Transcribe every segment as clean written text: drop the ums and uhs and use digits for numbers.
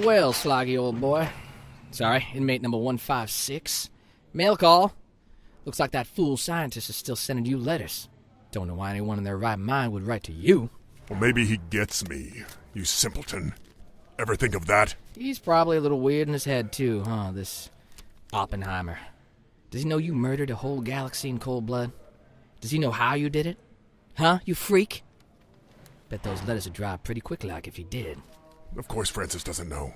Well, Sloggy old boy. Sorry, inmate number 156. Mail call. Looks like that fool scientist is still sending you letters. Don't know why anyone in their right mind would write to you. Well, maybe he gets me, you simpleton. Ever think of that? He's probably a little weird in his head, too, huh, this Oppenheimer. Does he know you murdered a whole galaxy in cold blood? Does he know how you did it? Huh, you freak? Bet those letters would dry pretty quick like if he did. Of course Francis doesn't know.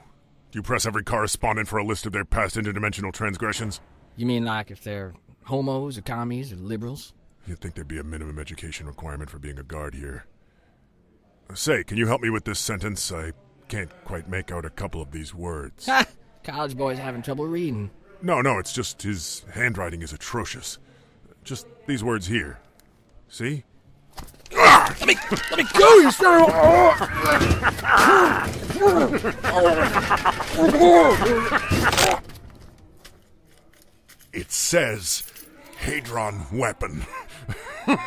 Do you press every correspondent for a list of their past interdimensional transgressions? You mean like if they're homos or commies or liberals? You'd think there'd be a minimum education requirement for being a guard here. Say, can you help me with this sentence? I can't quite make out a couple of these words. Ha! College boy's having trouble reading. No, it's just his handwriting is atrocious. Just these words here. See? Let me go, you son of It says Hadron Weapon. In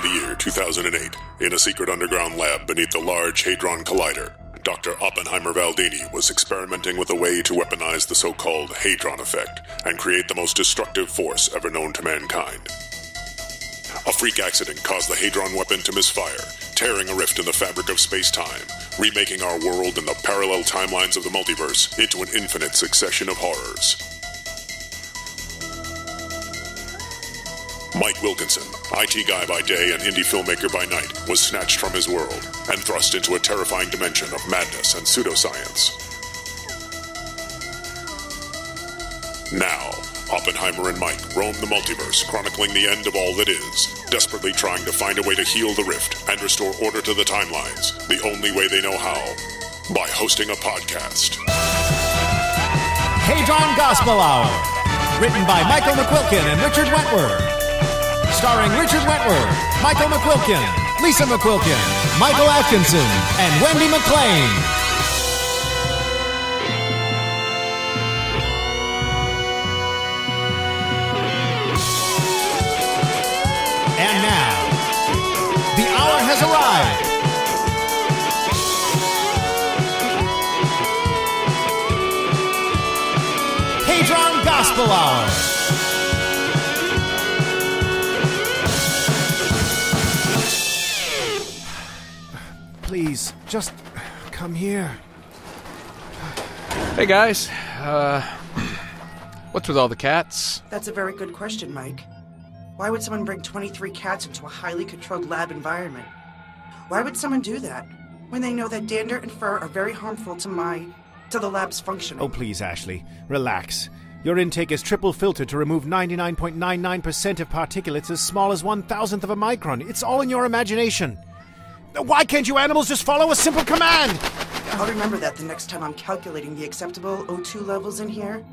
the year 2008, in a secret underground lab beneath the Large Hadron Collider, Dr. Oppenheimer Valdini was experimenting with a way to weaponize the so-called Hadron effect and create the most destructive force ever known to mankind. A freak accident caused the Hadron Weapon to misfire, tearing a rift in the fabric of space-time, remaking our world and the parallel timelines of the multiverse into an infinite succession of horrors. Mike Wilkinson, IT guy by day and indie filmmaker by night, was snatched from his world and thrust into a terrifying dimension of madness and pseudoscience. Now, Oppenheimer and Mike roam the multiverse, chronicling the end of all that is, desperately trying to find a way to heal the rift and restore order to the timelines, the only way they know how, by hosting a podcast. Hadron Gospel Hour, written by Michael McQuilkin and Richard Wentworth. Starring Richard Wentworth, Michael McQuilkin, Lisa McQuilkin, Michael Atkinson, and Wendy MacLean. And now, the hour has arrived. Hadron Gospel Hour. Please, just come here. Hey guys, what's with all the cats? That's a very good question, Mike. Why would someone bring 23 cats into a highly controlled lab environment? Why would someone do that when they know that dander and fur are very harmful to the lab's functioning? Oh, please, Ashley, relax. Your intake is triple filtered to remove 99.99% of particulates as small as 1,000th of a micron. It's all in your imagination. Why can't you animals just follow a simple command? I'll remember that the next time I'm calculating the acceptable O2 levels in here.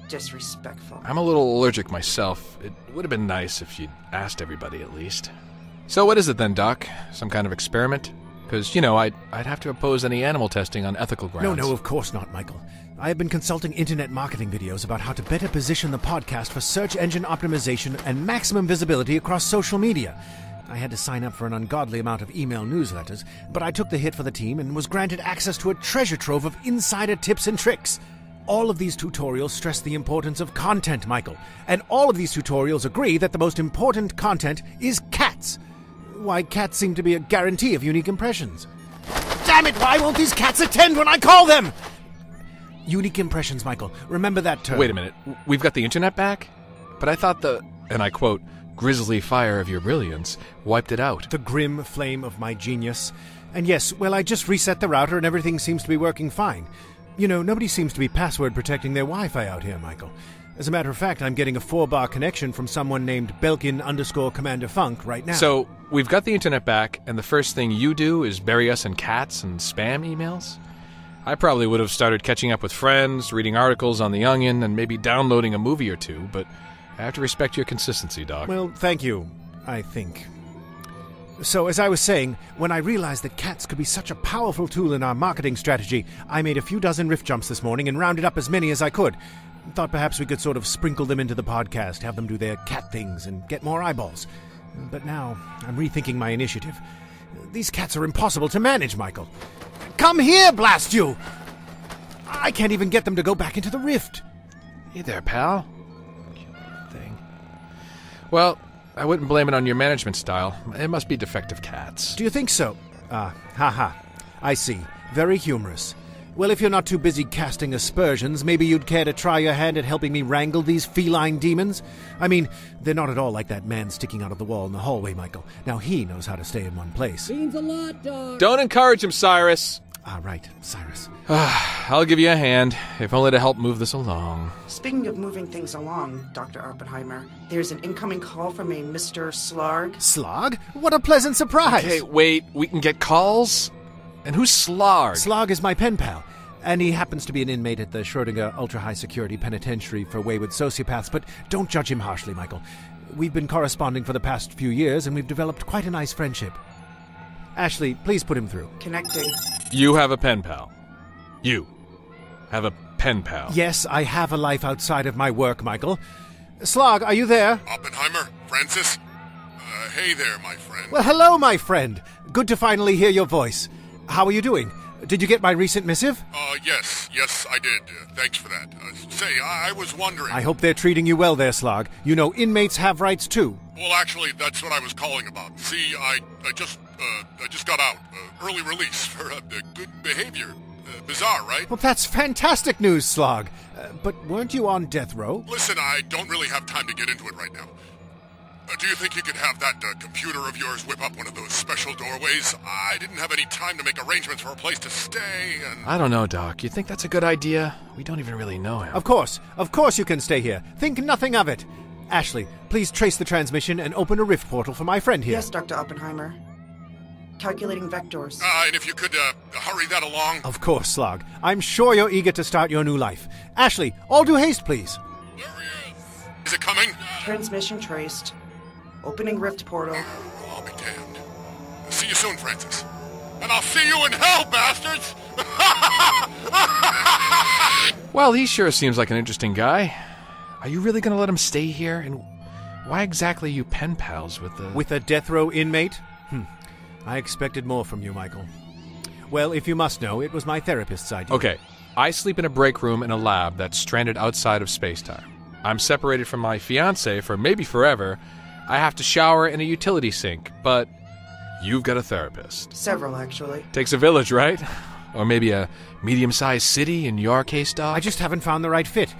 Disrespectful. I'm a little allergic myself. It would have been nice if you'd asked everybody at least. So what is it then, Doc? Some kind of experiment? Because, I'd have to oppose any animal testing on ethical grounds. No, of course not, Michael. I have been consulting internet marketing videos about how to better position the podcast for search engine optimization and maximum visibility across social media. I had to sign up for an ungodly amount of email newsletters, but I took the hit for the team and was granted access to a treasure trove of insider tips and tricks. All of these tutorials stress the importance of content, Michael, and all of these tutorials agree that the most important content is cats. Why, cats seem to be a guarantee of unique impressions. Damn it, why won't these cats attend when I call them? Unique impressions, Michael. Remember that term. Wait a minute. We've got the internet back? But I thought the, and I quote, grisly fire of your brilliance wiped it out. The grim flame of my genius. And yes, well, I just reset the router and everything seems to be working fine. Nobody seems to be password protecting their Wi-Fi out here, Michael. As a matter of fact, I'm getting a 4-bar connection from someone named Belkin_Commander Funk right now. So, we've got the internet back, and the first thing you do is bury us in cats and spam emails? I probably would have started catching up with friends, reading articles on The Onion, and maybe downloading a movie or two, but I have to respect your consistency, Doc. Well, thank you, I think. So, as I was saying, when I realized that cats could be such a powerful tool in our marketing strategy, I made a few dozen rift jumps this morning and rounded up as many as I could. Thought perhaps we could sort of sprinkle them into the podcast, have them do their cat things, and get more eyeballs. But now, I'm rethinking my initiative. These cats are impossible to manage, Michael. Come here, blast you! I can't even get them to go back into the rift. Hey there, pal. Cute thing. Well, I wouldn't blame it on your management style. It must be defective cats. Do you think so? Haha. I see. Very humorous. Well, if you're not too busy casting aspersions, maybe you'd care to try your hand at helping me wrangle these feline demons? I mean, they're not at all like that man sticking out of the wall in the hallway, Michael. Now he knows how to stay in one place. Means a lot, Doc. Don't encourage him, Cyrus. Right, Cyrus. I'll give you a hand, if only to help move this along. Speaking of moving things along, Dr. Oppenheimer, there's an incoming call from a Mr. Sl'aaarg. Sl'aaarg? What a pleasant surprise! Okay, wait, we can get calls? And who's Sl'aaarg? Sl'aaarg is my pen pal, and he happens to be an inmate at the Schrödinger ultra-high-security penitentiary for wayward sociopaths, but don't judge him harshly, Michael. We've been corresponding for the past few years, and we've developed quite a nice friendship. Ashley, please put him through. Connecting. You have a pen pal. You have a pen pal. Yes, I have a life outside of my work, Michael. Sl'aaarg, are you there? Oppenheimer? Francis? Hey there, my friend. Well, hello, my friend. Good to finally hear your voice. How are you doing? Did you get my recent missive? Yes, I did. Thanks for that. I was wondering... I hope they're treating you well there, Sl'aaarg. You know, inmates have rights, too. Well, actually, that's what I was calling about. See, I just got out. Early release for good behavior. Bizarre, right? Well, that's fantastic news, Sl'aaarg. But weren't you on death row? Listen, I don't really have time to get into it right now. Do you think you could have that computer of yours whip up one of those special doorways? I didn't have any time to make arrangements for a place to stay, and... I don't know, Doc. You think that's a good idea? We don't even really know him. Of course you can stay here. Think nothing of it. Ashley, please trace the transmission and open a rift portal for my friend here. Yes, Dr. Oppenheimer. Calculating vectors. And if you could, hurry that along. Of course, Sl'aaarg. I'm sure you're eager to start your new life. Ashley, all due haste, please. There he is. Is it coming? Transmission traced. Opening rift portal. I'll be damned. See you soon, Francis. And I'll see you in hell, bastards! Well, he sure seems like an interesting guy. Are you really going to let him stay here? And why exactly are you pen pals with the... With a death row inmate? I expected more from you, Michael. Well, if you must know, it was my therapist's idea. Okay, I sleep in a break room in a lab that's stranded outside of space-time. I'm separated from my fiancée for maybe forever. I have to shower in a utility sink, but you've got a therapist. Several, actually. Takes a village, right? Or maybe a medium-sized city in your case, Doc? I just haven't found the right fit.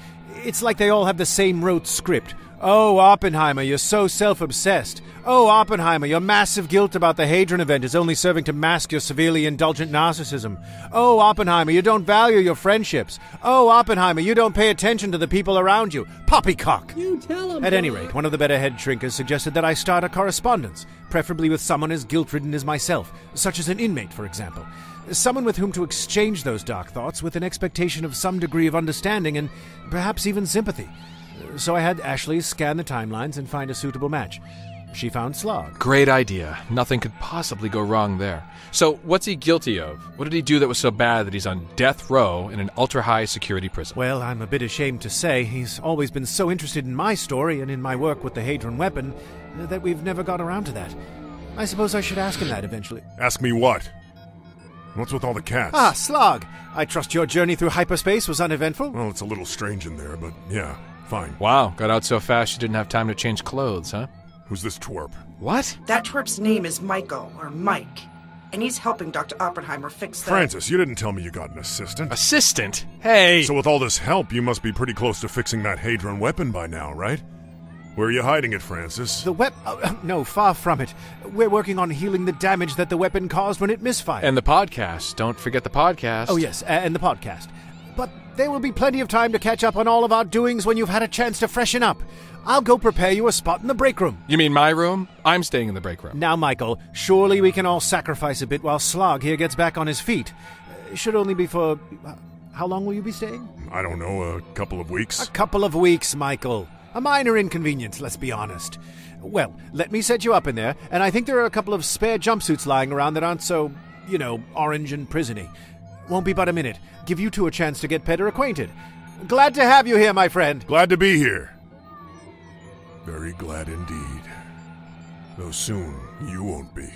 It's like they all have the same rote script. Oh, Oppenheimer, you're so self-obsessed. Oh, Oppenheimer, your massive guilt about the Hadron event is only serving to mask your severely indulgent narcissism. Oh, Oppenheimer, you don't value your friendships. Oh, Oppenheimer, you don't pay attention to the people around you. Poppycock! You tell him, At any Doc. rate, one of the better head shrinkers suggested that I start a correspondence, preferably with someone as guilt-ridden as myself, such as an inmate, for example. Someone with whom to exchange those dark thoughts with an expectation of some degree of understanding and perhaps even sympathy. So I had Ashley scan the timelines and find a suitable match. She found Sl'aaarg. Great idea. Nothing could possibly go wrong there. So, what's he guilty of? What did he do that was so bad that he's on death row in an ultra-high security prison? Well, I'm a bit ashamed to say he's always been so interested in my story and in my work with the Hadron Weapon that we've never got around to that. I suppose I should ask him that eventually. Ask me what? What's with all the cats? Ah, Sl'aaarg. I trust your journey through hyperspace was uneventful? Well, it's a little strange in there, but yeah, fine. Wow, got out so fast you didn't have time to change clothes, huh? Who's this twerp? What? That twerp's name is Michael, or Mike. And he's helping Dr. Oppenheimer fix that. Francis, you didn't tell me you got an assistant. Assistant? Hey! So with all this help, you must be pretty close to fixing that Hadron Weapon by now, right? Where are you hiding it, Francis? The no, far from it. We're working on healing the damage that the weapon caused when it misfired. And the podcast. Don't forget the podcast. Oh, yes, and the podcast. But there will be plenty of time to catch up on all of our doings when you've had a chance to freshen up. I'll go prepare you a spot in the break room. You mean my room? I'm staying in the break room. Now, Michael, surely we can all sacrifice a bit while Sl'aaarg here gets back on his feet. Should only be for... how long will you be staying? I don't know, a couple of weeks. A couple of weeks, Michael. A minor inconvenience, let's be honest. Well, let me set you up in there, and I think there are a couple of spare jumpsuits lying around that aren't so, orange and prisony. Won't be but a minute. Give you two a chance to get better acquainted. Glad to have you here, my friend. Glad to be here. Very glad indeed. Though soon you won't be.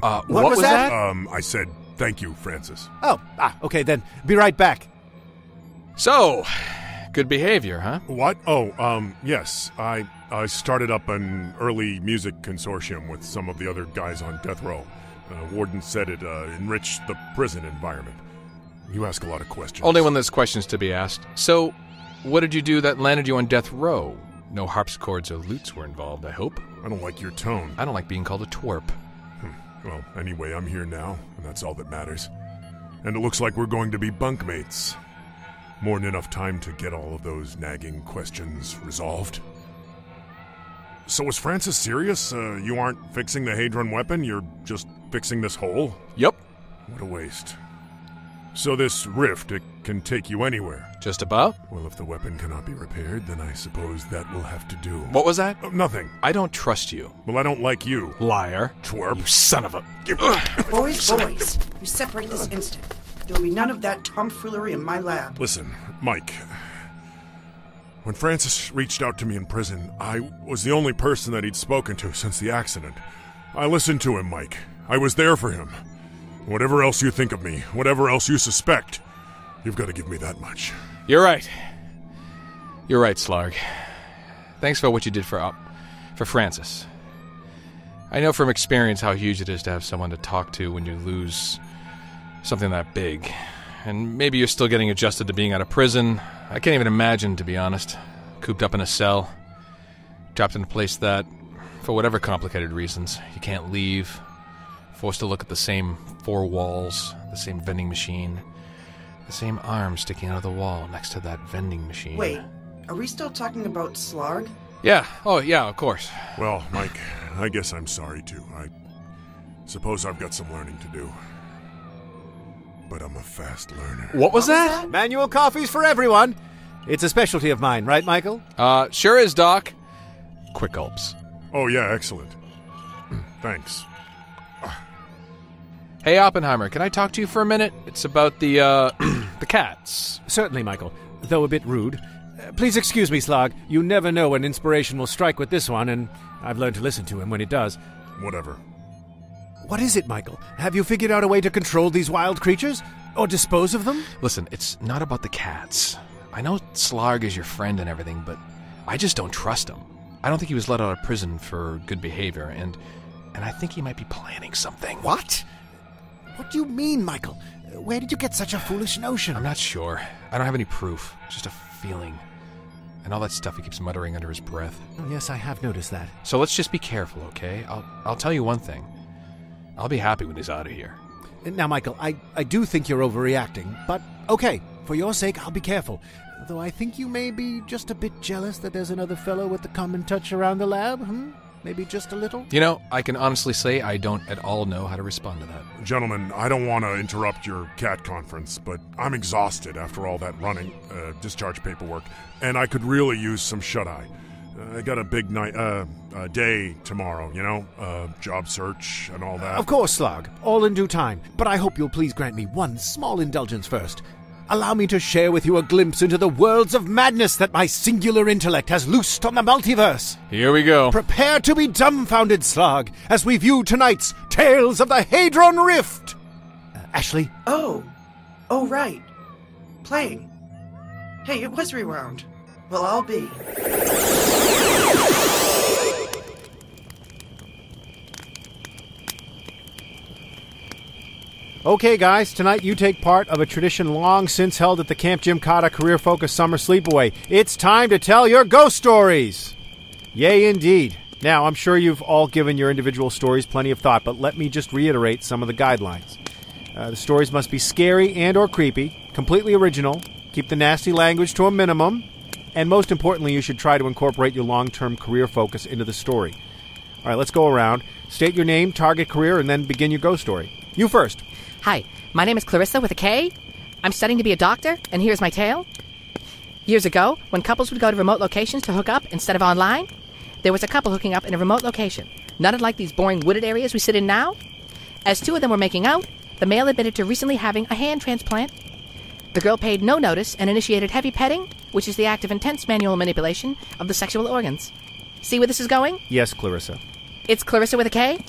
What was that? I said thank you, Francis. Okay then. Be right back. So, good behavior, huh? What? Yes. I started up an early music consortium with some of the other guys on death row. Warden said it enriched the prison environment. You ask a lot of questions. Only when there's questions to be asked. So, what did you do that landed you on death row? No harpsichords or lutes were involved, I hope. I don't like your tone. I don't like being called a twerp. Well, anyway, I'm here now, and that's all that matters. And it looks like we're going to be bunkmates. More than enough time to get all of those nagging questions resolved. So is Francis serious? You aren't fixing the Hadron Weapon? You're just fixing this hole? Yep. What a waste. So this rift, it can take you anywhere? Just about? Well, if the weapon cannot be repaired, then I suppose that will have to do. What was that? Nothing. I don't trust you. Well, I don't like you. Liar. Twerp. You son of a... Boys, you separate this instant. There will be none of that tomfoolery in my lab. Listen, Mike. When Francis reached out to me in prison, I was the only person that he'd spoken to since the accident. I listened to him, Mike. I was there for him. Whatever else you think of me, whatever else you suspect, you've got to give me that much. You're right. You're right, Sl'aaarg. Thanks for what you did for Francis. I know from experience how huge it is to have someone to talk to when you lose something that big. And maybe you're still getting adjusted to being out of prison. I can't even imagine, to be honest. Cooped up in a cell. Trapped in a place that, for whatever complicated reasons, you can't leave. Forced to look at the same four walls, the same vending machine, the same arm sticking out of the wall next to that vending machine. Wait, are we still talking about Sl'aaarg? Yeah, oh yeah, of course. Well, Mike, I guess I'm sorry too. I suppose I've got some learning to do. But I'm a fast learner. What was that? Manual coffees for everyone. It's a specialty of mine, right, Michael? Sure is, Doc. Quick gulps. Oh yeah, excellent. Thanks. Hey, Oppenheimer, can I talk to you for a minute? It's about the the cats. Certainly, Michael, though a bit rude. Please excuse me, Sl'aaarg. You never know when inspiration will strike with this one, and I've learned to listen to him when it does. Whatever. What is it, Michael? Have you figured out a way to control these wild creatures? Or dispose of them? Listen, it's not about the cats. I know Sl'aaarg is your friend and everything, but I just don't trust him. I don't think he was let out of prison for good behavior, and I think he might be planning something. What? What do you mean, Michael? Where did you get such a foolish notion? I'm not sure. I don't have any proof. Just a feeling. And all that stuff he keeps muttering under his breath. Oh, yes, I have noticed that. So let's just be careful, okay? I'll tell you one thing. I'll be happy when he's out of here. Now, Michael, I do think you're overreacting, but okay, for your sake, I'll be careful. Though I think you may be just a bit jealous that there's another fellow with the common touch around the lab, Maybe just a little? You know, I can honestly say I don't at all know how to respond to that. Gentlemen, I don't want to interrupt your cat conference, but I'm exhausted after all that running, discharge paperwork, and I could really use some shut-eye. I got a big day tomorrow, job search and all that. Of course, Sl'aaarg, all in due time, but I hope you'll please grant me one small indulgence first. Allow me to share with you a glimpse into the worlds of madness that my singular intellect has loosed on the multiverse. Here we go. Prepare to be dumbfounded, Sl'aaarg, as we view tonight's Tales of the Hadron Rift. Ashley? Oh, right. Playing. Hey, it was rewound. Well, I'll be. Okay, guys, tonight you take part of a tradition long since held at the Camp Jim Cotta Career Focus Summer Sleepaway. It's time to tell your ghost stories! Yay, indeed. Now, I'm sure you've all given your individual stories plenty of thought, but let me just reiterate some of the guidelines. The stories must be scary and or creepy, completely original, keep the nasty language to a minimum, and most importantly, you should try to incorporate your long-term career focus into the story. All right, let's go around. State your name, target career, and then begin your ghost story. You first. Hi, my name is Clarissa with a K. I'm studying to be a doctor, and here's my tale. Years ago, when couples would go to remote locations to hook up instead of online, there was a couple hooking up in a remote location, not unlike these boring wooded areas we sit in now. As two of them were making out, the male admitted to recently having a hand transplant. The girl paid no notice and initiated heavy petting, which is the act of intense manual manipulation of the sexual organs. See where this is going? Yes, Clarissa. It's Clarissa with a K?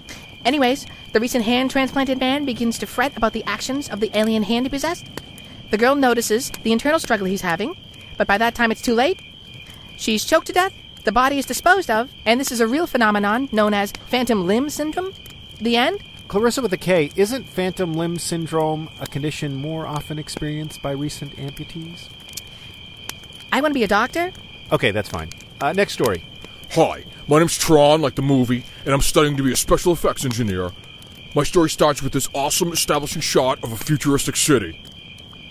Anyways, the recent hand-transplanted man begins to fret about the actions of the alien hand he possessed. The girl notices the internal struggle he's having, but by that time it's too late. She's choked to death, the body is disposed of, and this is a real phenomenon known as phantom limb syndrome. The end? Clarissa with a K, isn't phantom limb syndrome a condition more often experienced by recent amputees? I want to be a doctor. Okay, that's fine. Next story. Hi, my name's Tron, like the movie, and I'm studying to be a special effects engineer. My story starts with this awesome establishing shot of a futuristic city.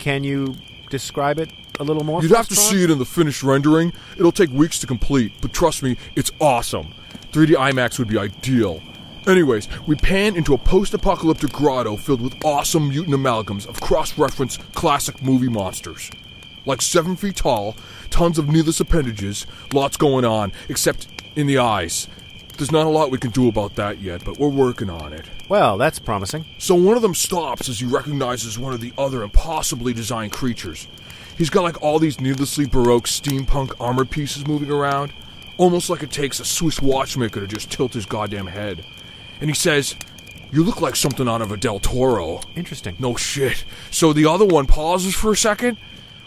Can you describe it a little more? You'd have to see it in the finished rendering. It'll take weeks to complete, but trust me, it's awesome. 3D IMAX would be ideal. Anyways, we pan into a post-apocalyptic grotto filled with awesome mutant amalgams of cross-reference classic movie monsters. Like 7 feet tall, tons of needless appendages, lots going on, except in the eyes. There's not a lot we can do about that yet, but we're working on it. Well, that's promising. So one of them stops as he recognizes one of the other impossibly designed creatures. He's got like all these needlessly baroque steampunk armor pieces moving around, almost like it takes a Swiss watchmaker to just tilt his goddamn head. And he says, "You look like something out of a Del Toro." Interesting. No shit. So the other one pauses for a second.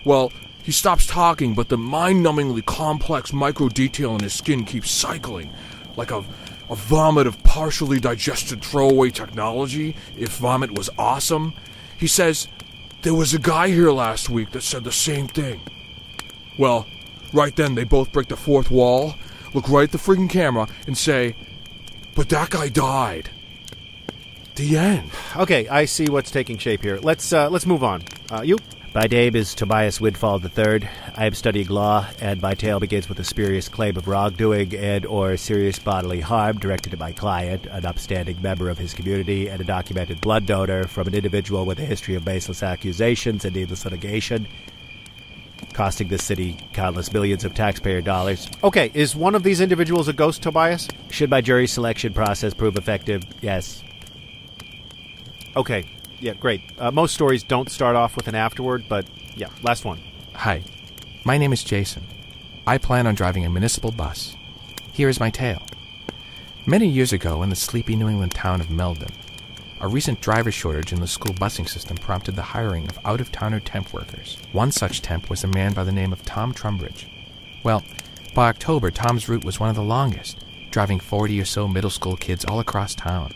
Well, he stops talking, but the mind-numbingly complex micro-detail in his skin keeps cycling, like a vomit of partially digested throwaway technology, if vomit was awesome. He says, "There was a guy here last week that said the same thing." Well, right then they both break the fourth wall, look right at the freaking camera, and say, "But that guy died." The end. Okay, I see what's taking shape here. Let's move on. You? My name is Tobias Windfall III. I am studying law, and my tale begins with a spurious claim of wrongdoing and or serious bodily harm directed at my client, an upstanding member of his community and a documented blood donor, from an individual with a history of baseless accusations and needless litigation, costing this city countless millions of taxpayer dollars. Okay, is one of these individuals a ghost, Tobias? Should my jury selection process prove effective, yes. Okay, yeah, great. Most stories don't start off with an afterword, but yeah, last one. Hi, my name is Jason. I plan on driving a municipal bus. Here is my tale. Many years ago, in the sleepy New England town of Meldon, a recent driver shortage in the school busing system prompted the hiring of out-of-towner temp workers. One such temp was a man by the name of Tom Trumbridge. Well, by October, Tom's route was one of the longest, driving 40 or so middle school kids all across town.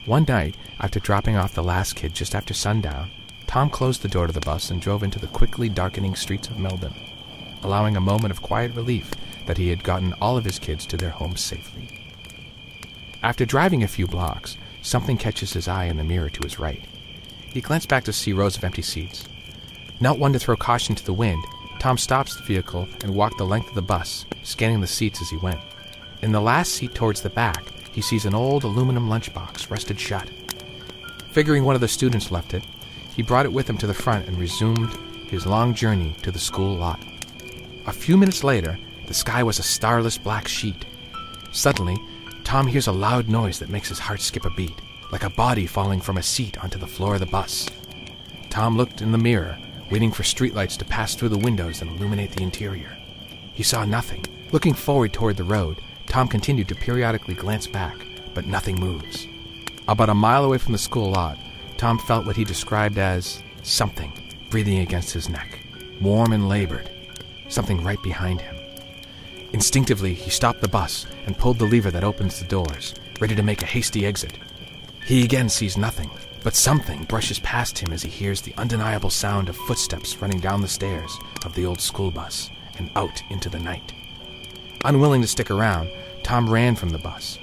One night, after dropping off the last kid just after sundown, Tom closed the door to the bus and drove into the quickly darkening streets of Meldon, allowing a moment of quiet relief that he had gotten all of his kids to their homes safely. After driving a few blocks, something catches his eye in the mirror to his right. He glanced back to see rows of empty seats. Not one to throw caution to the wind, Tom stops the vehicle and walked the length of the bus, scanning the seats as he went. In the last seat towards the back, he sees an old aluminum lunchbox rusted shut. Figuring one of the students left it, he brought it with him to the front and resumed his long journey to the school lot. A few minutes later, the sky was a starless black sheet. Suddenly, Tom hears a loud noise that makes his heart skip a beat, like a body falling from a seat onto the floor of the bus. Tom looked in the mirror, waiting for streetlights to pass through the windows and illuminate the interior. He saw nothing. Looking forward toward the road, Tom continued to periodically glance back, but nothing moves. About a mile away from the school lot, Tom felt what he described as something breathing against his neck, warm and labored, something right behind him. Instinctively, he stopped the bus and pulled the lever that opens the doors, ready to make a hasty exit. He again sees nothing, but something brushes past him as he hears the undeniable sound of footsteps running down the stairs of the old school bus and out into the night. Unwilling to stick around, Tom ran from the bus.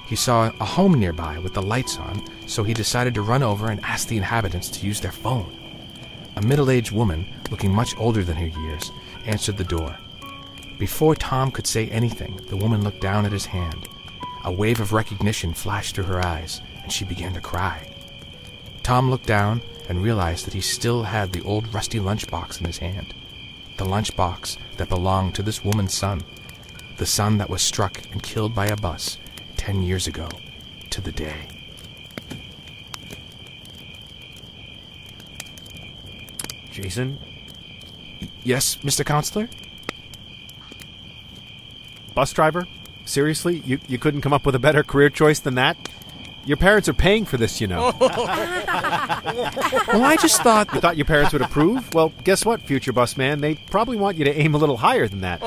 He saw a home nearby with the lights on, so he decided to run over and ask the inhabitants to use their phone. A middle-aged woman, looking much older than her years, answered the door. Before Tom could say anything, the woman looked down at his hand. A wave of recognition flashed through her eyes, and she began to cry. Tom looked down and realized that he still had the old rusty lunchbox in his hand. The lunchbox that belonged to this woman's son. The son that was struck and killed by a bus 10 years ago to the day. Jason? Yes, Mr. Counselor? Bus driver? Seriously? You couldn't come up with a better career choice than that? Your parents are paying for this, you know. Well, I just thought... You thought your parents would approve? Well, guess what, future bus man? They probably want you to aim a little higher than that.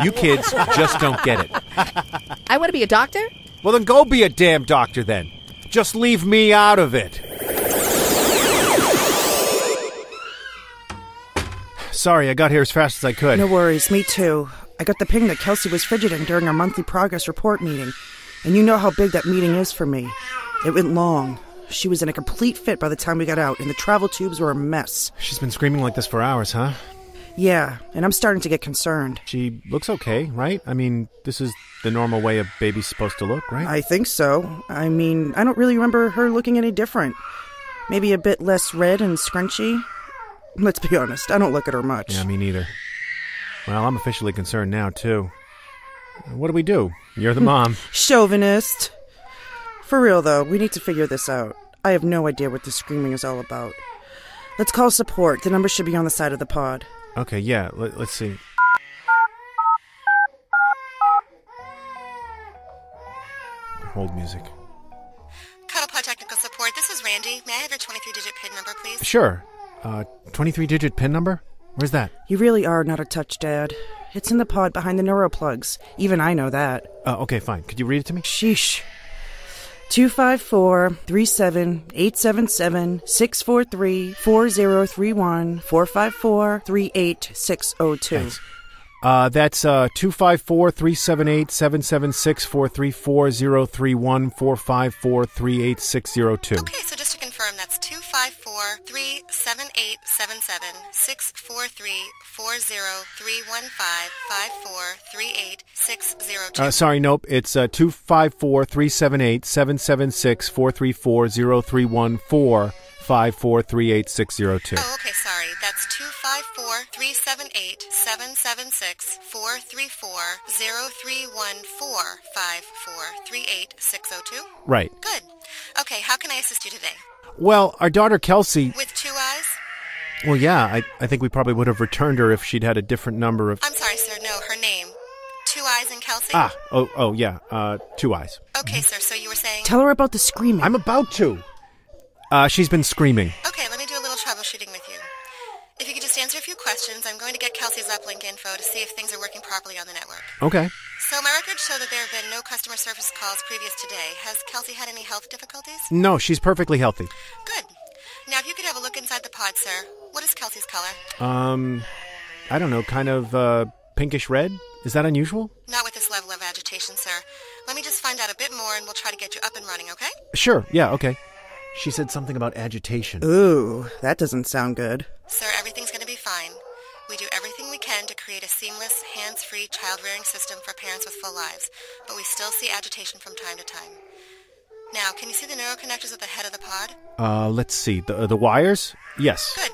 You kids just don't get it. I want to be a doctor? Well, then go be a damn doctor, then. Just leave me out of it. Sorry, I got here as fast as I could. No worries, me too. I got the ping that Kelsey was fidgeting during our monthly progress report meeting. And you know how big that meeting is for me. It went long. She was in a complete fit by the time we got out, and the travel tubes were a mess. She's been screaming like this for hours, huh? Yeah, and I'm starting to get concerned. She looks okay, right? I mean, this is the normal way a baby's supposed to look, right? I think so. I mean, I don't really remember her looking any different. Maybe a bit less red and scrunchy. Let's be honest, I don't look at her much. Yeah, me neither. Well, I'm officially concerned now, too. What do? You're the mom. Chauvinist. For real, though, we need to figure this out. I have no idea what this screaming is all about. Let's call support. The number should be on the side of the pod. Okay, yeah, let's see. Hold music. CuddlePod technical support. This is Randy. May I have your 23-digit PIN number, please? Sure. 23-digit PIN number? Where's that? You really are not a touch, Dad. It's in the pod behind the neuroplugs. Even I know that. Okay, fine. Could you read it to me? Sheesh. 254-378-777-643-4031-454-38602. Thanks. That's 254-378-776-434-031-454-38602. Okay, so just to confirm, that's 254-378-776-443-1-554-38602. Sorry, nope. It's 254-378-776-434-031-454-38602. Oh, okay, sorry. That's 254-378-776-434-031-454-38602. Right. Good. Okay, how can I assist you today? Well, our daughter Kelsey... With 2 eyes? Well, yeah, I think we probably would have returned her if she'd had a different number of... I'm sorry, sir. No, her name. 2 eyes and Kelsey? Oh, yeah, 2 eyes. Okay, sir, so you were saying... Tell her about the screaming. I'm about to. She's been screaming. Okay, let me do a little troubleshooting with you. If you could just answer a few questions, I'm going to get Kelsey's uplink info to see if things are working properly on the network. Okay. So my records show that there have been no customer service calls previous today. Has Kelsey had any health difficulties? No, she's perfectly healthy. Good. Now, if you could have a look inside the pod, sir. What is Kelsey's color? I don't know, kind of, pinkish red? Is that unusual? Not with this level of agitation, sir. Let me just find out a bit more and we'll try to get you up and running, okay? Sure, yeah, okay. She said something about agitation. Ooh, that doesn't sound good. Sir, everything's going to be fine. We do everything we can to create a seamless, hands-free child-rearing system for parents with full lives, but we still see agitation from time to time. Now, can you see the neuroconnectors at the head of the pod? Let's see. The wires? Yes. Good.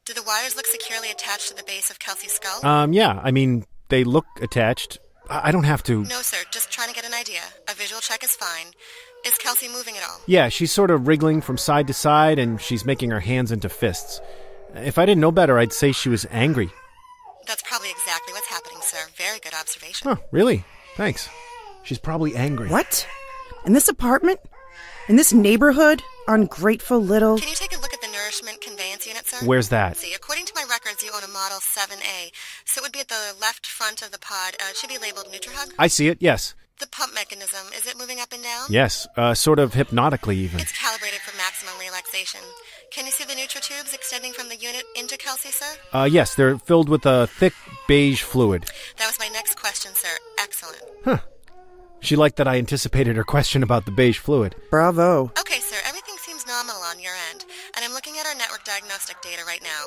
Do the wires look securely attached to the base of Kelsey's skull? Yeah. I mean, they look attached. I don't have to... No, sir. Just trying to get an idea. A visual check is fine. Is Kelsey moving at all? Yeah, she's sort of wriggling from side to side, and she's making her hands into fists. If I didn't know better, I'd say she was angry. That's probably exactly what's happening, sir. Very good observation. Oh, really? Thanks. She's probably angry. What? In this apartment? In this neighborhood? Ungrateful little... Can you take a look at the nourishment conveyance unit, sir? Where's that? See, according to my records, you own a Model 7A, so it would be at the left front of the pod. It should be labeled NutriHug. I see it, yes. The pump mechanism, is it moving up and down? Yes, sort of hypnotically even. It's calibrated for maximum relaxation. Can you see the NutriTubes extending from the unit into Kelsey, sir? Yes, they're filled with a thick beige fluid. That was my next question, sir. Excellent. Huh. She liked that I anticipated her question about the beige fluid. Bravo. Okay, sir, everything seems nominal on your end, and I'm looking at our network diagnostic data right now.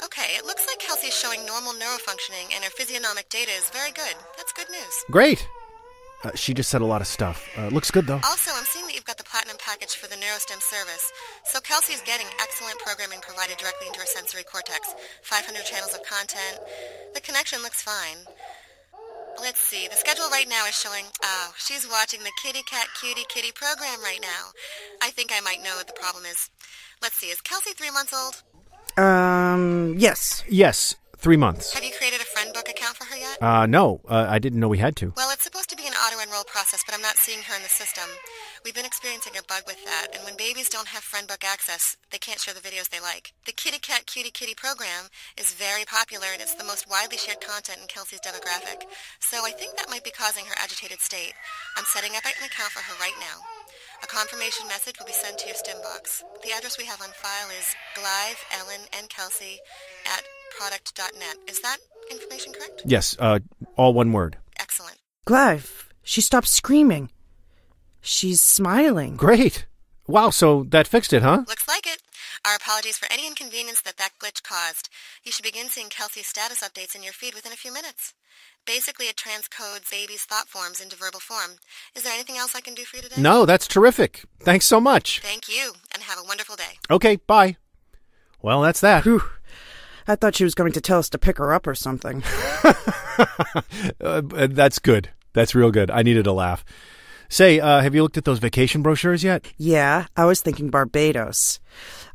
Okay, it looks like Kelsey's showing normal neurofunctioning, and her physiognomic data is very good. That's good news. Great. She just said a lot of stuff. Looks good, though. Also, I'm seeing that you've got the platinum package for the NeuroStem service. So Kelsey's getting excellent programming provided directly into her sensory cortex. 500 channels of content. The connection looks fine. Let's see. The schedule right now is showing... Oh, she's watching the Kitty Cat Cutie Kitty program right now. I think I might know what the problem is. Let's see. Is Kelsey 3 months old? Yes. Yes, 3 months. Have you created a friend book account for her yet? No, I didn't know we had to. Well, it's supposed to be an auto-enroll process, but I'm not seeing her in the system. We've been experiencing a bug with that, and when babies don't have friend book access, they can't share the videos they like. The Kitty Cat Cutie Kitty program is very popular, and it's the most widely shared content in Kelsey's demographic. So I think that might be causing her agitated state. I'm setting up an account for her right now. A confirmation message will be sent to your stim box. The address we have on file is Blythe, Ellen, and Kelsey at product.net. Is that information correct? Yes, all one word. Excellent. Blythe, she stopped screaming. She's smiling. Great. Wow, so that fixed it, huh? Looks like it. Our apologies for any inconvenience that glitch caused. You should begin seeing Kelsey's status updates in your feed within a few minutes. Basically, it transcodes baby's thought forms into verbal form. Is there anything else I can do for you today? No, that's terrific. Thanks so much. Thank you, and have a wonderful day. Okay, bye. Well, that's that. Whew. I thought she was going to tell us to pick her up or something. That's good. That's real good. I needed a laugh. Say, have you looked at those vacation brochures yet? Yeah, I was thinking Barbados.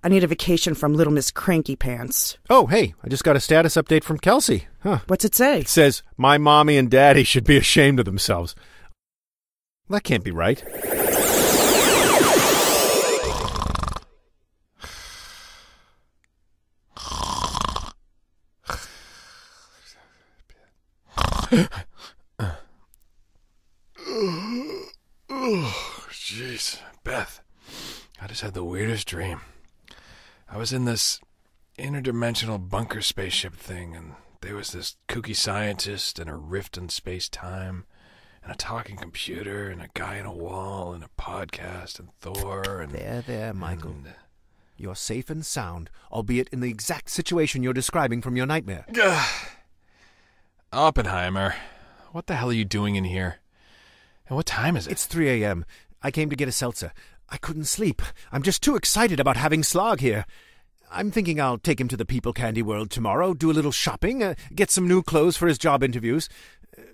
I need a vacation from Little Miss Cranky Pants. Oh, hey, I just got a status update from Kelsey. Huh. What's it say? It says, my mommy and daddy should be ashamed of themselves. That can't be right. Oh, jeez. Beth, I just had the weirdest dream. I was in this interdimensional bunker spaceship thing, and there was this kooky scientist and a rift in space-time, and a talking computer, and a guy in a wall, and a podcast, and Thor, and... There, Michael. You're safe and sound, albeit in the exact situation you're describing from your nightmare. Oppenheimer, what the hell are you doing in here? And what time is it? It's 3 a.m. I came to get a seltzer. I couldn't sleep. I'm just too excited about having Sla'arg here. I'm thinking I'll take him to the People Candy World tomorrow, do a little shopping, get some new clothes for his job interviews.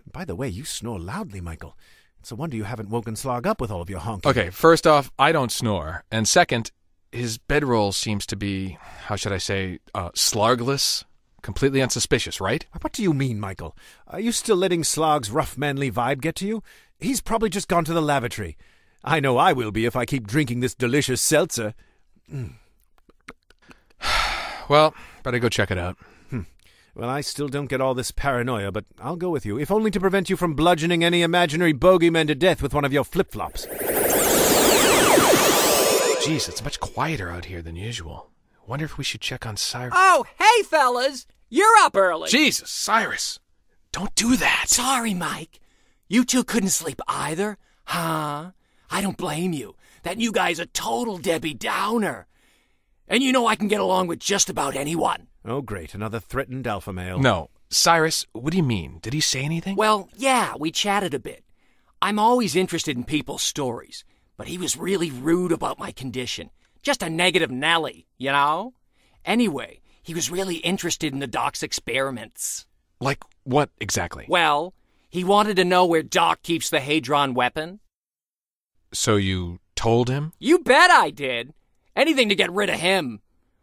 By the way, you snore loudly, Michael. It's a wonder you haven't woken Sla'arg up with all of your honking. Okay, first off, I don't snore. And second, his bedroll seems to be, how should I say, Sla'argless. Completely unsuspicious, right? What do you mean, Michael? Are you still letting Sla'arg's rough, manly vibe get to you? He's probably just gone to the lavatory. I know I will be if I keep drinking this delicious seltzer. Well, better go check it out. Well, I still don't get all this paranoia, but I'll go with you, if only to prevent you from bludgeoning any imaginary bogeyman to death with one of your flip-flops. Jeez, it's much quieter out here than usual. Wonder if we should check on Cyrus. Oh, hey, fellas! You're up early. Jesus, Cyrus! Don't do that! Sorry, Mike. You two couldn't sleep either? Huh? I don't blame you. That new guy's a total Debbie Downer. And you know I can get along with just about anyone. Oh, great. Another threatened alpha male. No. Cyrus, what do you mean? Did he say anything? Well, yeah, we chatted a bit. I'm always interested in people's stories, but he was really rude about my condition. Just a negative Nelly, you know? Anyway, he was really interested in the Doc's experiments. Like what exactly? Well, he wanted to know where Doc keeps the Hadron Weapon. So you told him? You bet I did. Anything to get rid of him.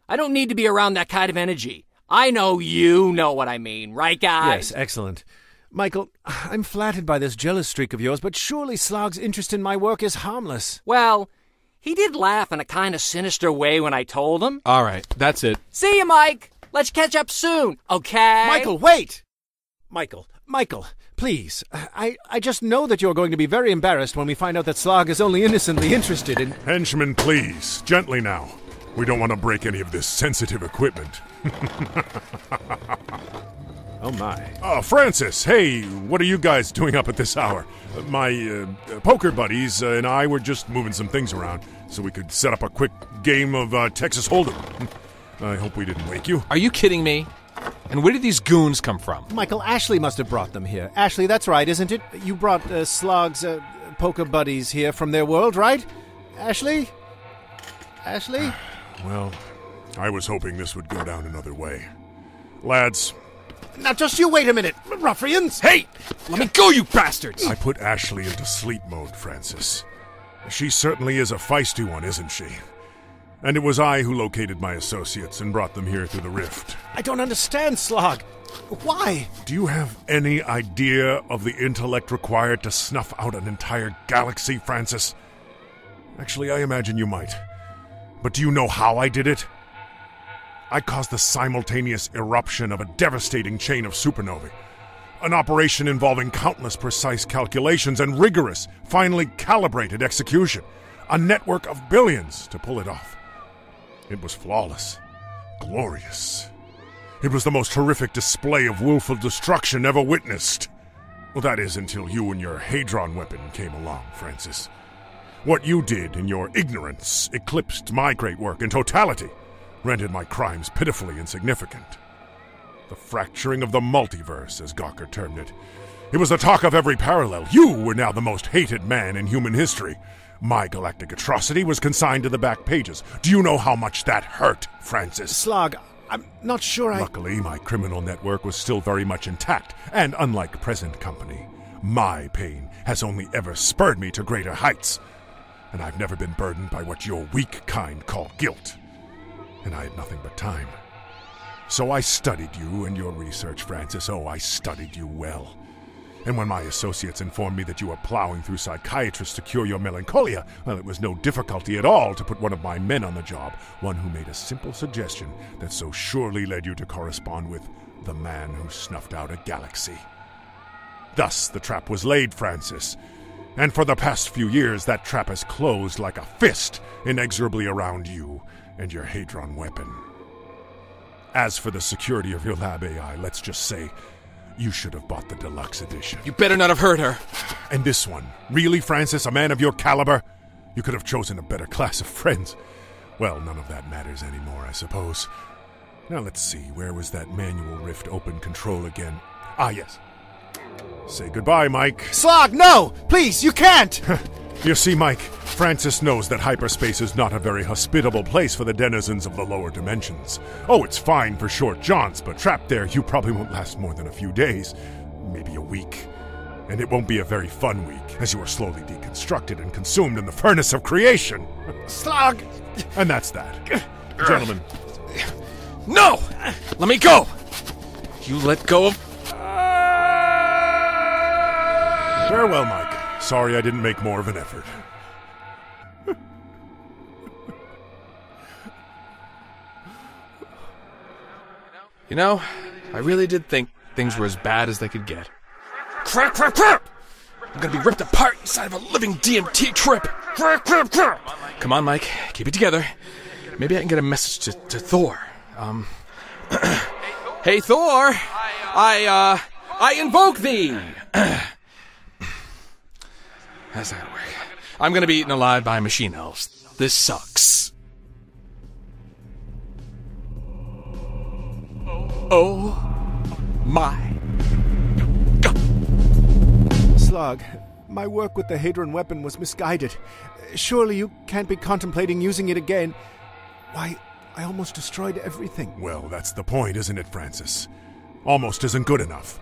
I don't need to be around that kind of energy. I know you know what I mean, right, guys? Yes, excellent. Michael, I'm flattered by this jealous streak of yours, but surely Sla'arg's interest in my work is harmless. Well, he did laugh in a kind of sinister way when I told him. All right, that's it. See you, Mike. Let's catch up soon, okay? Michael, wait! Michael, please. I just know that you're going to be very embarrassed when we find out that Sla'arg is only innocently interested in... Henchman, please. Gently now. We don't want to break any of this sensitive equipment. Oh, my. Francis, hey, what are you guys doing up at this hour? My poker buddies and I were just moving some things around so we could set up a quick game of Texas Hold'em. I hope we didn't wake you. Are you kidding me? And where did these goons come from? Michael, Ashley must have brought them here. Ashley, that's right, isn't it? You brought Sla'arg's poker buddies here from their world, right? Ashley? Well, I was hoping this would go down another way. Lads... Now just you wait a minute, ruffians! Hey! Let me go, you bastards! I put Ashley into sleep mode, Francis. She certainly is a feisty one, isn't she? And it was I who located my associates and brought them here through the rift. I don't understand, Sla'arg. Why? Do you have any idea of the intellect required to snuff out an entire galaxy, Francis? Actually, I imagine you might. But do you know how I did it? I caused the simultaneous eruption of a devastating chain of supernovae. An operation involving countless precise calculations and rigorous, finely calibrated execution. A network of billions to pull it off. It was flawless. Glorious. It was the most horrific display of willful destruction ever witnessed. Well, that is until you and your Hadron Weapon came along, Francis. What you did in your ignorance eclipsed my great work in totality, rendered my crimes pitifully insignificant. The fracturing of the multiverse, as Gawker termed it. It was the talk of every parallel. You were now the most hated man in human history. My galactic atrocity was consigned to the back pages. Do you know how much that hurt, Francis? Sla'arg, I'm not sure Luckily, my criminal network was still very much intact, and unlike present company, my pain has only ever spurred me to greater heights. And I've never been burdened by what your weak kind call guilt. And I had nothing but time. So I studied you and your research, Francis. Oh, I studied you well. And when my associates informed me that you were plowing through psychiatrists to cure your melancholia, well, it was no difficulty at all to put one of my men on the job, one who made a simple suggestion that so surely led you to correspond with the man who snuffed out a galaxy. Thus the trap was laid, Francis. And for the past few years, that trap has closed like a fist inexorably around you and your Hadron Weapon. As for the security of your lab AI, let's just say you should have bought the deluxe edition. You better not have hurt her. And this one, really, Francis, a man of your caliber? You could have chosen a better class of friends. Well, none of that matters anymore, I suppose. Now let's see, where was that manual rift open control again? Ah, yes. Say goodbye, Mike. Sla'arg, no! Please, you can't! You see, Mike, Francis knows that hyperspace is not a very hospitable place for the denizens of the lower dimensions. Oh, it's fine for short jaunts, but trapped there, you probably won't last more than a few days. Maybe a week. And it won't be a very fun week, as you are slowly deconstructed and consumed in the furnace of creation. Sla'arg! And that's that. Gentlemen. No! Let me go! You let go of... Farewell, Mike. Sorry I didn't make more of an effort. You know, I really did think things were as bad as they could get. Crap, crap, crap! I'm gonna be ripped apart inside of a living DMT trip! Crap, crap, crap! Come on, Mike, keep it together. Maybe I can get a message to Thor. Hey, Thor! I invoke thee! How's that work? I'm gonna be eaten alive by machine elves. This sucks. Oh my God. Sla'arg, my work with the Hadron Weapon was misguided. Surely you can't be contemplating using it again. Why, I almost destroyed everything. Well, that's the point, isn't it, Francis? Almost isn't good enough.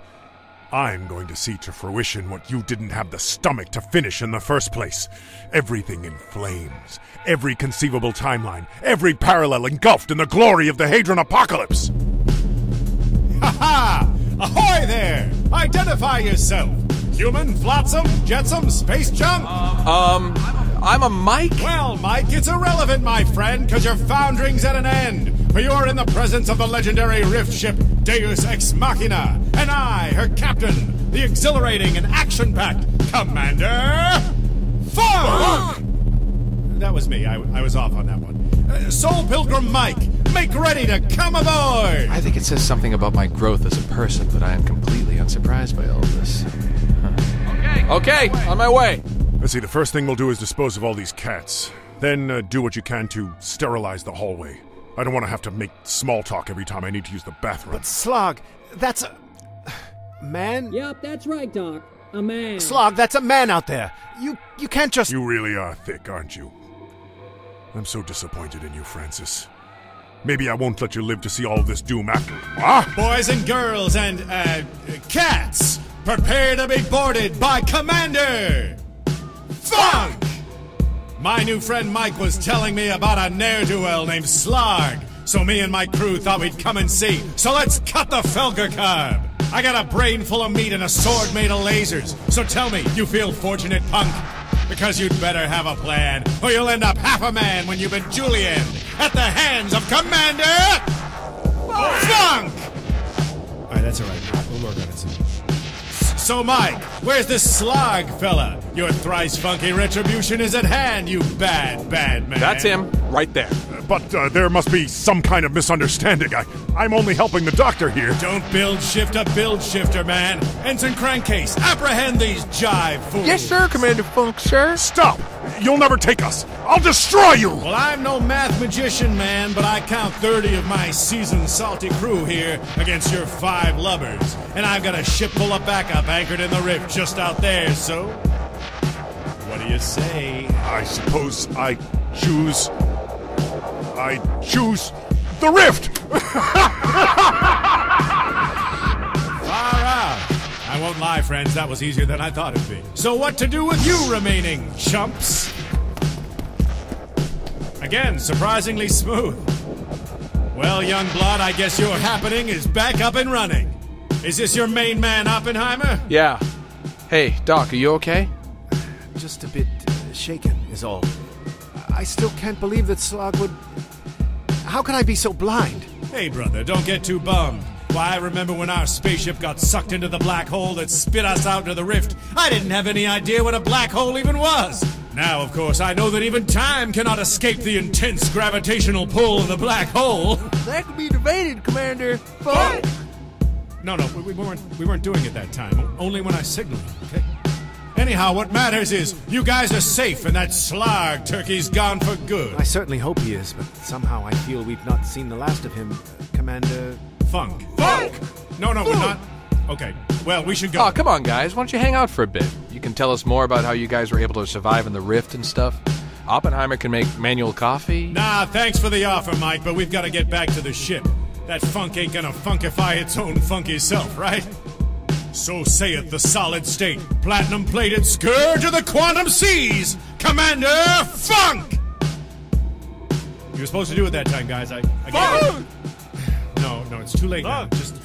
I'm going to see to fruition what you didn't have the stomach to finish in the first place. Everything in flames. Every conceivable timeline. Every parallel engulfed in the glory of the Hadron Apocalypse. Ha-ha! Ahoy there! Identify yourself! Human, flotsam, jetsam, space jump? I'm a Mike? Well, Mike, it's irrelevant, my friend, because your foundering's at an end. For you are in the presence of the legendary rift ship Deus Ex Machina, and I, her captain, the exhilarating and action-packed Commander Falvey! That was me. I was off on that one. Soul Pilgrim Mike, make ready to come aboard! I think it says something about my growth as a person, but I am completely unsurprised by all of this. Okay, on my way. Let's see, the first thing we'll do is dispose of all these cats. Then do what you can to sterilize the hallway. I don't want to have to make small talk every time I need to use the bathroom. But Sla'arg, that's a... man? Yep, that's right, Doc. A man. Sla'arg, that's a man out there. You can't just... You really are thick, aren't you? I'm so disappointed in you, Francis. Maybe I won't let you live to see all of this doom after. Ah! Boys and girls and, cats, prepare to be boarded by Commander Funk! My new friend Mike was telling me about a ne'er-do-well named Sla'arg, so me and my crew thought we'd come and see. So let's cut the Felger carb. I got a brain full of meat and a sword made of lasers. So tell me, you feel fortunate, punk? Because you'd better have a plan, or you'll end up half a man when you've been julienned at the hands of Commander Funk! Alright, that's alright. We'll work on it soon. So, Mike, where's this Sla'arg fella? Your thrice funky retribution is at hand, you bad, bad man. That's him, right there. But there must be some kind of misunderstanding. I'm only helping the doctor here. Don't build shift a build shifter, man. Ensign Crankcase, apprehend these jive fools. Yes, sir, Commander Funk, sir. Stop! You'll never take us. I'll destroy you! Well, I'm no math magician, man, but I count 30 of my seasoned salty crew here against your 5 lubbers. And I've got a ship full of backup anchored in the rift just out there, so... what do you say? I suppose I choose the rift! Far out. I won't lie, friends, that was easier than I thought it'd be. So what to do with you remaining chumps? Again, surprisingly smooth. Well, young blood, I guess your happening is back up and running. Is this your main man, Oppenheimer? Yeah. Hey, Doc, are you okay? Just a bit shaken, is all. I still can't believe that Sla'arg would... How can I be so blind? Hey, brother, don't get too bummed. Why, I remember when our spaceship got sucked into the black hole that spit us out into the rift. I didn't have any idea what a black hole even was. Now, of course, I know that even time cannot escape the intense gravitational pull of the black hole. That could be debated, Commander Funk. No, we weren't doing it that time. Only when I signaled, okay? Anyhow, what matters is you guys are safe and that Sla'arg turkey's gone for good. I certainly hope he is, but somehow I feel we've not seen the last of him, Commander... Funk. No, we're not. Okay, well, we should go. Oh, come on, guys. Why don't you hang out for a bit? You can tell us more about how you guys were able to survive in the rift and stuff. Oppenheimer can make manual coffee. Nah, thanks for the offer, Mike, but we've got to get back to the ship. That funk ain't gonna funkify its own funky self, right? So saith the solid state, platinum-plated scourge of the quantum seas, Commander Funk! You were supposed to do it that time, guys. I get it. No, it's too late now. Just...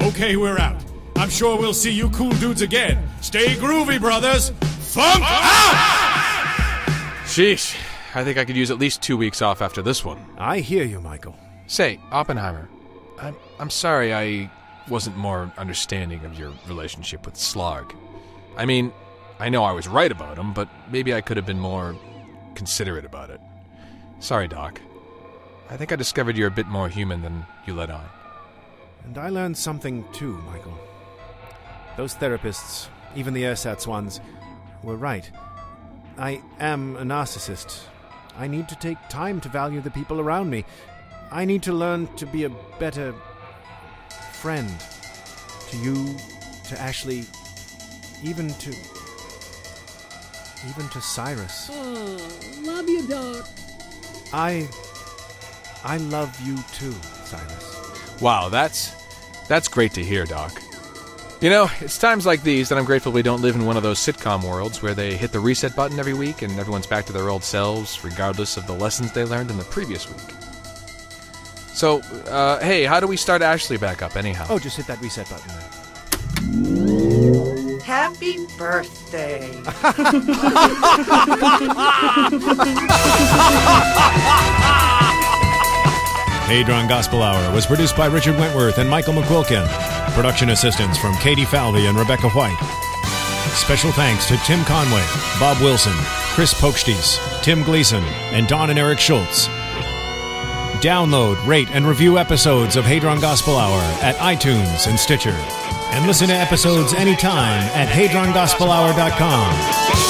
Okay, we're out. I'm sure we'll see you cool dudes again. Stay groovy, brothers. Funk out! Sheesh. I think I could use at least 2 weeks off after this one. I hear you, Michael. Say, Oppenheimer, I'm sorry I wasn't more understanding of your relationship with Sla'arg. I mean, I know I was right about him, but maybe I could have been more considerate about it. Sorry, Doc. I think I discovered you're a bit more human than you let on. And I learned something too, Michael. Those therapists, even the ersatz ones, were right. I am a narcissist. I need to take time to value the people around me. I need to learn to be a better friend to you, to Ashley, even to Cyrus. Oh, love you, Doc. I love you too, Cyrus. Wow, that's great to hear, Doc. You know, it's times like these that I'm grateful we don't live in one of those sitcom worlds where they hit the reset button every week and everyone's back to their old selves, regardless of the lessons they learned in the previous week. So, hey, how do we start Ashley back up, anyhow? Oh, just hit that reset button there. Happy birthday. Hadron Gospel Hour was produced by Richard Wentworth and Michael McQuilkin. Production assistance from Katey, Falvey, and Rebekah White. Special thanks to Tim Conway, Bob Wilson, Chris Pokesties, Tim Gleason, and Don and Eric Schultz. Download, rate, and review episodes of Hadron Gospel Hour at iTunes and Stitcher. And listen to episodes anytime at hadrongospelhour.com.